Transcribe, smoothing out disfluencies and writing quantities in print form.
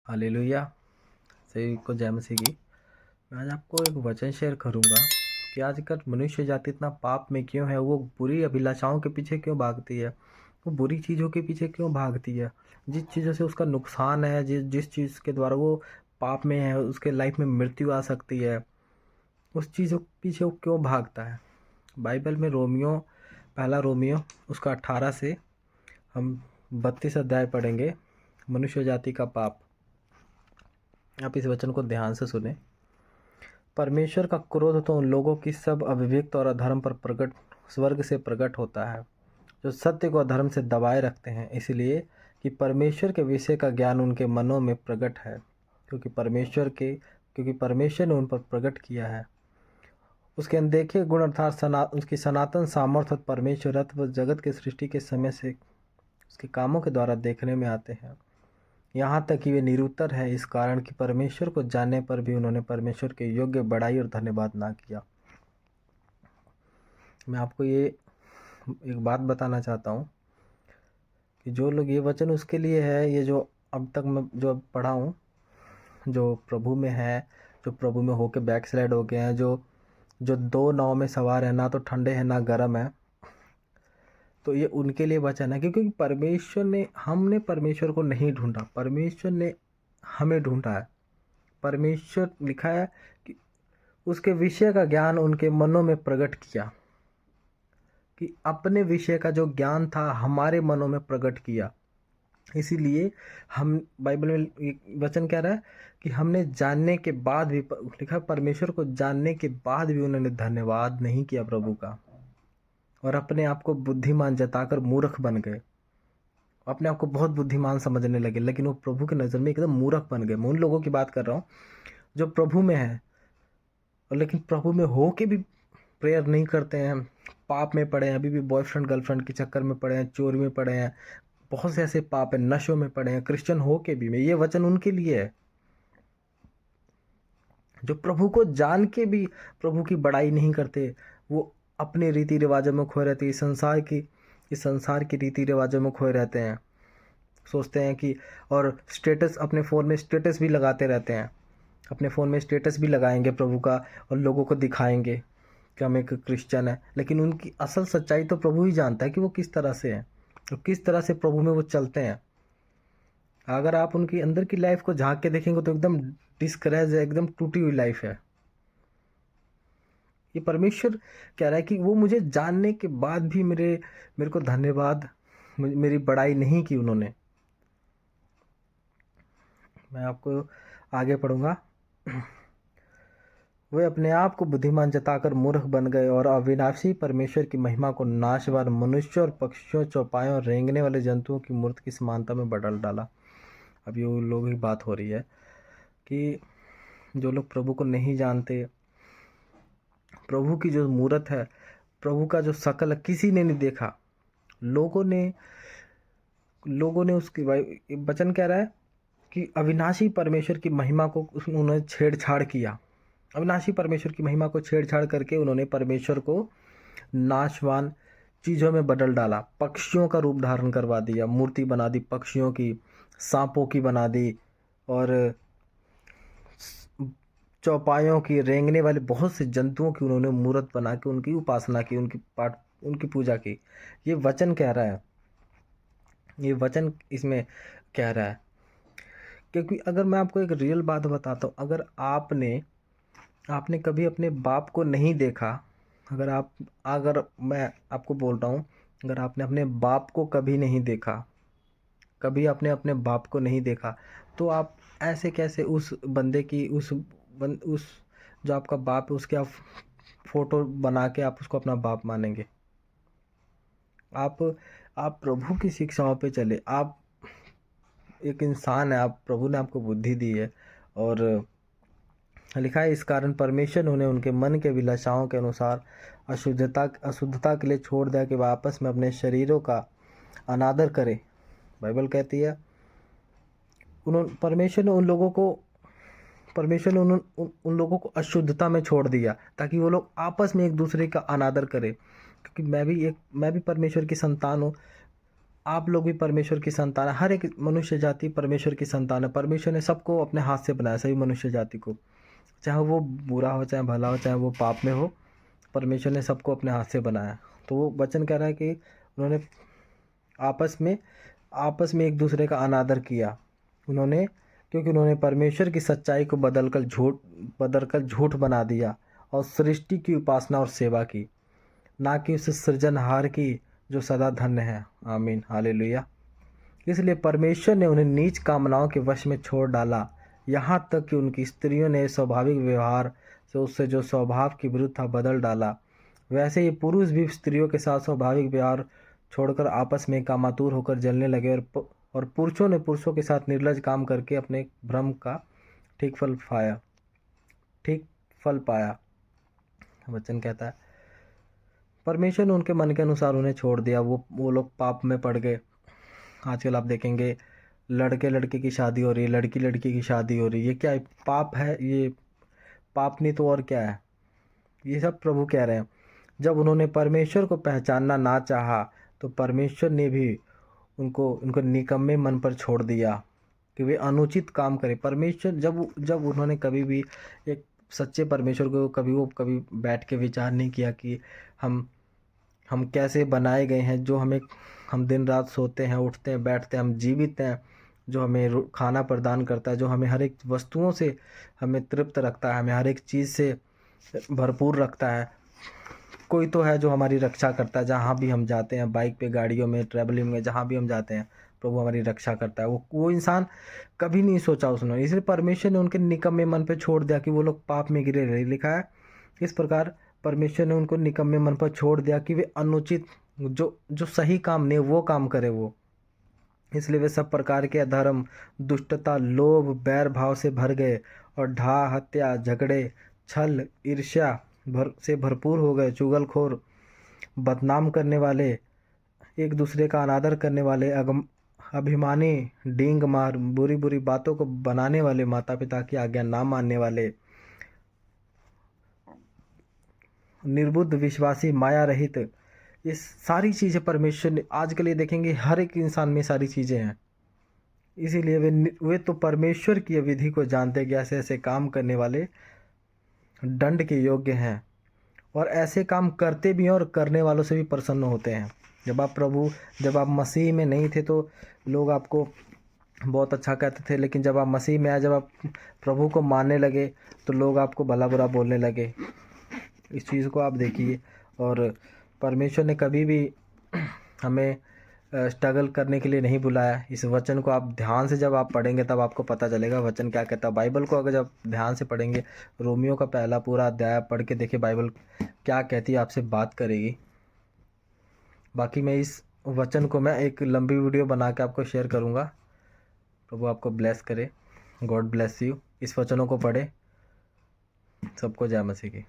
Hallelujah. सही को जय मसीह की। मैं आज आपको एक वचन शेयर करूंगा कि आजकल मनुष्य जाति इतना पाप में क्यों है, वो बुरी अभिलाषाओं के पीछे क्यों भागती है, वो बुरी चीज़ों के पीछे क्यों भागती है। जिस चीज़ों से उसका नुकसान है, जिस जिस चीज़ के द्वारा वो पाप में है, उसके लाइफ में मृत्यु आ सकती है, उस चीज़ों के पीछे वो क्यों भागता है। बाइबल में रोमियो, पहला रोमियो उसका 18 से हम 32 अध्याय पढ़ेंगे। मनुष्य जाति का पाप। आप इस वचन को ध्यान से सुने। परमेश्वर का क्रोध तो उन लोगों की सब अविवेक और अधर्म पर प्रकट स्वर्ग से प्रकट होता है, जो सत्य को अधर्म से दबाए रखते हैं, इसलिए कि परमेश्वर के विषय का ज्ञान उनके मनों में प्रकट है, क्योंकि परमेश्वर ने उन पर प्रकट किया है। उसके अनदेखे गुण अर्थात उसकी सनातन सामर्थ्य और परमेश्वरत्व जगत के सृष्टि के समय से उसके कामों के द्वारा देखने में आते हैं। यहाँ तक कि वे निरुत्तर है, इस कारण कि परमेश्वर को जानने पर भी उन्होंने परमेश्वर के योग्य बड़ाई और धन्यवाद ना किया। मैं आपको ये एक बात बताना चाहता हूँ कि जो लोग, ये वचन उसके लिए है, ये जो अब तक मैं जो पढ़ा हूँ, जो प्रभु में है, जो प्रभु में होके बैकस्लाइड हो गए हैं, जो जो दो नाव में सवार है, ना तो ठंडे हैं ना गर्म है, तो ये उनके लिए वचन है। क्योंकि हमने परमेश्वर को नहीं ढूंढा, परमेश्वर ने हमें ढूंढा है। परमेश्वर लिखा है कि उसके विषय का ज्ञान उनके मनों में प्रकट किया, कि अपने विषय का जो ज्ञान था हमारे मनों में प्रकट किया। इसीलिए हम, बाइबल में एक वचन कह रहा है कि हमने जानने के बाद भी, लिखा परमेश्वर को जानने के बाद भी उन्होंने धन्यवाद नहीं किया प्रभु का, और अपने आप को बुद्धिमान जताकर मूर्ख बन गए। अपने आप को बहुत बुद्धिमान समझने लगे, लेकिन वो प्रभु की नज़र में एकदम मूर्ख बन गए। मैं उन लोगों की बात कर रहा हूँ जो प्रभु में है, और लेकिन प्रभु में हो के भी प्रेयर नहीं करते हैं, पाप में पड़े हैं, अभी भी बॉयफ्रेंड गर्लफ्रेंड के चक्कर में पड़े हैं, चोरी में पड़े हैं, बहुत से ऐसे पाप है, नशों में पड़े हैं, क्रिश्चियन हो के भी। मैं ये वचन उनके लिए है जो प्रभु को जान के भी प्रभु की बड़ाई नहीं करते। वो अपने रीति रिवाजों में खोए रहते हैं, इस संसार की रीति रिवाजों में खोए रहते हैं। सोचते हैं कि, और स्टेटस, अपने फ़ोन में स्टेटस भी लगाते रहते हैं, अपने फ़ोन में स्टेटस भी लगाएंगे प्रभु का और लोगों को दिखाएंगे कि हम एक क्रिश्चियन है। लेकिन उनकी असल सच्चाई तो प्रभु ही जानता है कि वो किस तरह से हैं और किस तरह से प्रभु में वो चलते हैं। अगर आप उनकी अंदर की लाइफ को झांक के देखेंगे तो एकदम डिस्करेज है, एकदम टूटी हुई लाइफ है। ये परमेश्वर कह रहा है कि वो मुझे जानने के बाद भी मेरे को धन्यवाद, मेरी बड़ाई नहीं की उन्होंने। मैं आपको आगे पढ़ूंगा। वे अपने आप को बुद्धिमान जताकर मूर्ख बन गए और अविनाशी परमेश्वर की महिमा को नाशवान मनुष्य और पक्षियों, चौपायों और रेंगने वाले जंतुओं की मूर्ति की समानता में बदल डाला। अब ये उन लोगों की बात हो रही है कि जो लोग प्रभु को नहीं जानते, प्रभु की जो मूर्त है, प्रभु का जो शकल है, किसी ने नहीं देखा। लोगों ने उसकी वचन कह रहा है कि अविनाशी परमेश्वर की महिमा को उन्होंने छेड़छाड़ किया। अविनाशी परमेश्वर की महिमा को छेड़छाड़ करके उन्होंने परमेश्वर को नाशवान चीज़ों में बदल डाला। पक्षियों का रूप धारण करवा दिया, मूर्ति बना दी पक्षियों की, सांपों की बना दी, और चौपायों की, रेंगने वाले बहुत से जंतुओं की उन्होंने मूर्त बना के उनकी उपासना की, उनकी पूजा की। ये वचन कह रहा है, ये वचन इसमें कह रहा है। क्योंकि अगर मैं आपको एक रियल बात बताता हूँ, अगर आपने कभी अपने बाप को नहीं देखा, अगर मैं आपको बोल रहा हूँ, अगर आपने अपने बाप को कभी नहीं देखा, कभी आपने अपने बाप को नहीं देखा, तो आप ऐसे कैसे उस बंदे की, उस जो आपका बाप है उसके आप फोटो बना के आप उसको अपना बाप मानेंगे। आप आप प्रभु की शिक्षाओं पे चले। आप एक इंसान है, आप, प्रभु ने आपको बुद्धि दी है, और लिखा है इस कारण परमेश्वर ने उन्हें उनके मन के अभिलाषाओं के अनुसार अशुद्धता के लिए छोड़ दिया कि वह आपस में अपने शरीरों का अनादर करे। बाइबल कहती है परमेश्वर ने उन लोगों को अशुद्धता में छोड़ दिया ताकि वो लोग आपस में एक दूसरे का अनादर करें। क्योंकि मैं भी परमेश्वर की संतान हूँ, आप लोग भी परमेश्वर की संतान है। हर एक मनुष्य जाति परमेश्वर की संतान है। परमेश्वर ने सबको अपने हाथ से बनाया, सभी मनुष्य जाति को, चाहे वो बुरा हो चाहे भला हो चाहे वो पाप में हो, परमेश्वर ने सबको अपने हाथ से बनाया। तो वो वचन कह रहा है कि उन्होंने आपस में एक दूसरे का अनादर किया, क्योंकि उन्होंने परमेश्वर की सच्चाई को बदलकर झूठ बना दिया और सृष्टि की उपासना और सेवा की, ना कि उस सृजनहार की जो सदा धन्य है। आमीन, हालेलुया। इसलिए परमेश्वर ने उन्हें नीच कामनाओं के वश में छोड़ डाला, यहाँ तक कि उनकी स्त्रियों ने स्वाभाविक व्यवहार से उससे जो स्वभाव की विरुद्ध था बदल डाला। वैसे ही पुरुष भी स्त्रियों के साथ स्वाभाविक व्यवहार छोड़कर आपस में कामातुर होकर जलने लगे, और पुरुषों ने पुरुषों के साथ निर्लज काम करके अपने भ्रम का ठीक फल पाया। वचन कहता है परमेश्वर ने उनके मन के अनुसार उन्हें छोड़ दिया, वो लोग पाप में पड़ गए। आजकल आप देखेंगे लड़के लड़के की शादी हो रही है, लड़की लड़की की शादी हो रही है। ये क्या है? पाप है ये? पाप नहीं तो और क्या है? ये सब प्रभु कह रहे हैं। जब उन्होंने परमेश्वर को पहचानना ना चाहा तो परमेश्वर ने भी उनको निकम्मे मन पर छोड़ दिया कि वे अनुचित काम करें। परमेश्वर जब उन्होंने कभी भी एक सच्चे परमेश्वर को कभी बैठ के विचार नहीं किया कि हम कैसे बनाए गए हैं, जो हम दिन रात सोते हैं, उठते हैं, बैठते हैं, हम जीवित हैं, जो हमें खाना प्रदान करता है, जो हमें हर एक वस्तुओं से हमें तृप्त रखता है, हमें हर एक चीज़ से भरपूर रखता है। कोई तो है जो हमारी रक्षा करता है। जहाँ भी हम जाते हैं, बाइक पे, गाड़ियों में, ट्रैवलिंग में, जहाँ भी हम जाते हैं, प्रभु हमारी रक्षा करता है। वो इंसान कभी नहीं सोचा उसने, इसलिए परमेश्वर ने उनके निकम्मे मन पे छोड़ दिया कि वो लोग पाप में गिरे रहे। लिखा है इस प्रकार परमेश्वर ने उनको निकम्मे मन पर छोड़ दिया कि वे अनुचित जो सही काम नहीं वो काम करे वो। इसलिए वे सब प्रकार के अधर्म, दुष्टता, लोभ, बैर भाव से भर गए और हत्या, झगड़े, छल, ईर्ष्या से भरपूर हो गए। चुगलखोर, बदनाम करने वाले, एक दूसरे का अनादर करने वाले, अभिमानी, डींग मार, बुरी बुरी बातों को बनाने वाले, माता पिता की आज्ञा ना मानने वाले, निर्बुद्ध, विश्वासी, माया रहित। ये सारी चीज़ें परमेश्वर ने आजकल ये देखेंगे हर एक इंसान में सारी चीज़ें हैं। इसीलिए वे तो परमेश्वर की विधि को जानते कि ऐसे ऐसे काम करने वाले दंड के योग्य हैं, और ऐसे काम करते भी हैं और करने वालों से भी प्रसन्न होते हैं। जब आप मसीह में नहीं थे तो लोग आपको बहुत अच्छा कहते थे, लेकिन जब आप मसीह में आए, जब आप प्रभु को मानने लगे तो लोग आपको भला बुरा बोलने लगे। इस चीज़ को आप देखिए। और परमेश्वर ने कभी भी हमें स्ट्रगल करने के लिए नहीं बुलाया। इस वचन को आप ध्यान से जब आप पढ़ेंगे तब आपको पता चलेगा वचन क्या कहता है। बाइबल को अगर जब ध्यान से पढ़ेंगे, रोमियो का पहला पूरा अध्याय पढ़ के देखिए बाइबल क्या कहती है, आपसे बात करेगी। बाकी मैं इस वचन को मैं एक लंबी वीडियो बना के आपको शेयर करूँगा। प्रभु आपको ब्लेस करे। God bless you. इस वचनों को पढ़े। सबको जय मसीह की।